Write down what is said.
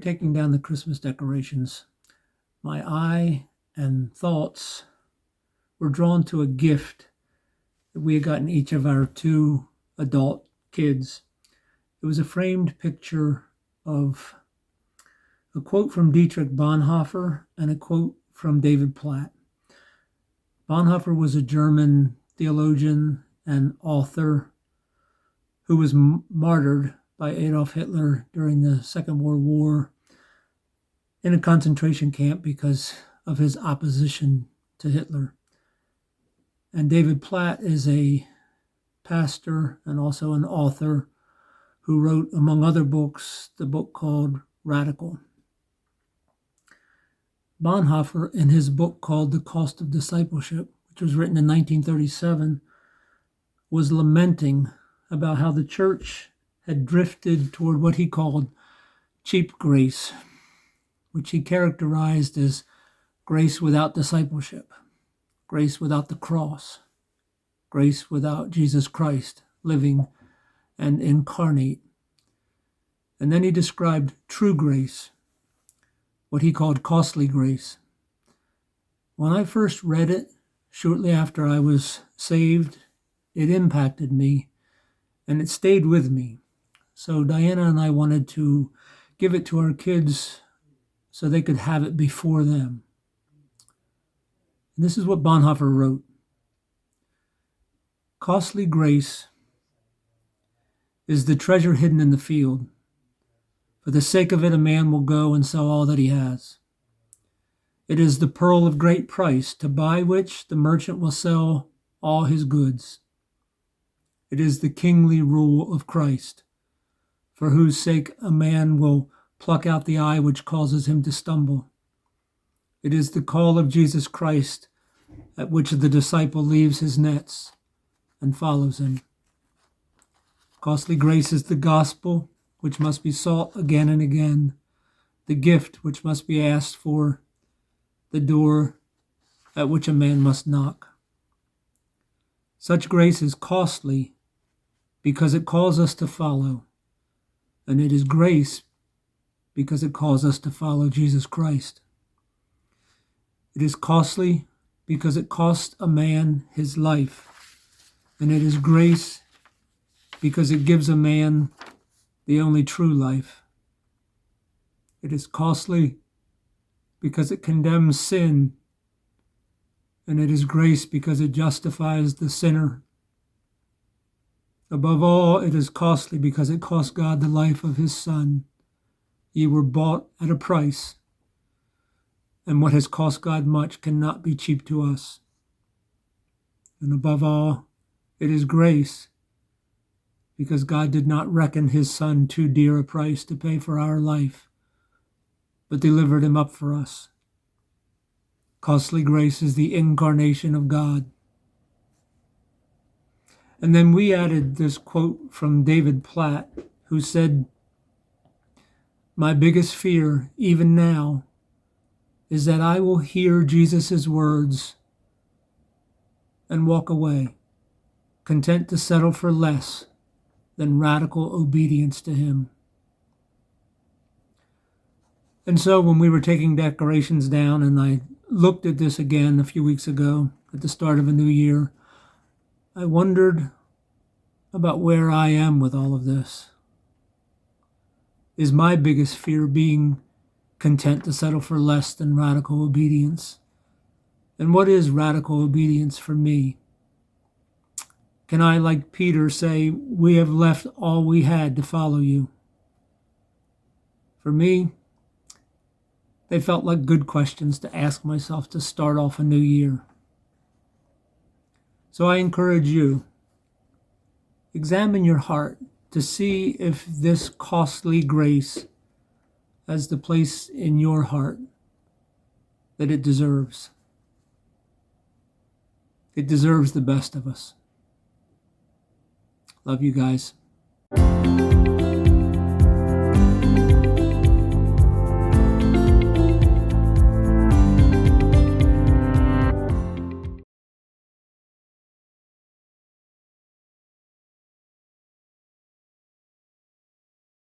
taking down the Christmas decorations, my eye and thoughts were drawn to a gift that we had gotten each of our two adult kids. It was a framed picture of a quote from Dietrich Bonhoeffer and a quote from David Platt. Bonhoeffer was a German theologian and author who was martyred by Adolf Hitler during the Second World War in a concentration camp because of his opposition to Hitler. And David Platt is a pastor and also an author who wrote, among other books, the book called Radical. Bonhoeffer, in his book called The Cost of Discipleship, which was written in 1937, was lamenting about how the church had drifted toward what he called cheap grace, which he characterized as grace without discipleship, grace without the cross, grace without Jesus Christ living and incarnate. And then he described true grace, what he called costly grace. When I first read it, shortly after I was saved, it impacted me and it stayed with me. So Diana and I wanted to give it to our kids so they could have it before them. And this is what Bonhoeffer wrote. Costly grace is the treasure hidden in the field. For the sake of it, a man will go and sell all that he has. It is the pearl of great price, to buy which the merchant will sell all his goods. It is the kingly rule of Christ, for whose sake a man will pluck out the eye which causes him to stumble. It is the call of Jesus Christ, at which the disciple leaves his nets and follows him. Costly grace is the gospel, which must be sought again and again, the gift which must be asked for, the door at which a man must knock. Such grace is costly because it calls us to follow, and it is grace because it calls us to follow Jesus Christ. It is costly because it cost a man his life, and it is grace because it gives a man the only true life. It is costly because it condemns sin, and it is grace because it justifies the sinner. Above all, it is costly because it cost God the life of his Son. Ye were bought at a price, and what has cost God much cannot be cheap to us. And above all, it is grace because God did not reckon his Son too dear a price to pay for our life, but delivered him up for us. Costly grace is the incarnation of God. And then we added this quote from David Platt, who said, "My biggest fear, even now, is that I will hear Jesus' words and walk away, content to settle for less than radical obedience to him." And so when we were taking decorations down, and I looked at this again a few weeks ago at the start of a new year, I wondered about where I am with all of this. Is my biggest fear being content to settle for less than radical obedience? And what is radical obedience for me? Can I, like Peter, say, "We have left all we had to follow you"? For me, they felt like good questions to ask myself to start off a new year. So I encourage you, examine your heart to see if this costly grace has the place in your heart that it deserves. It deserves the best of us. Love you guys.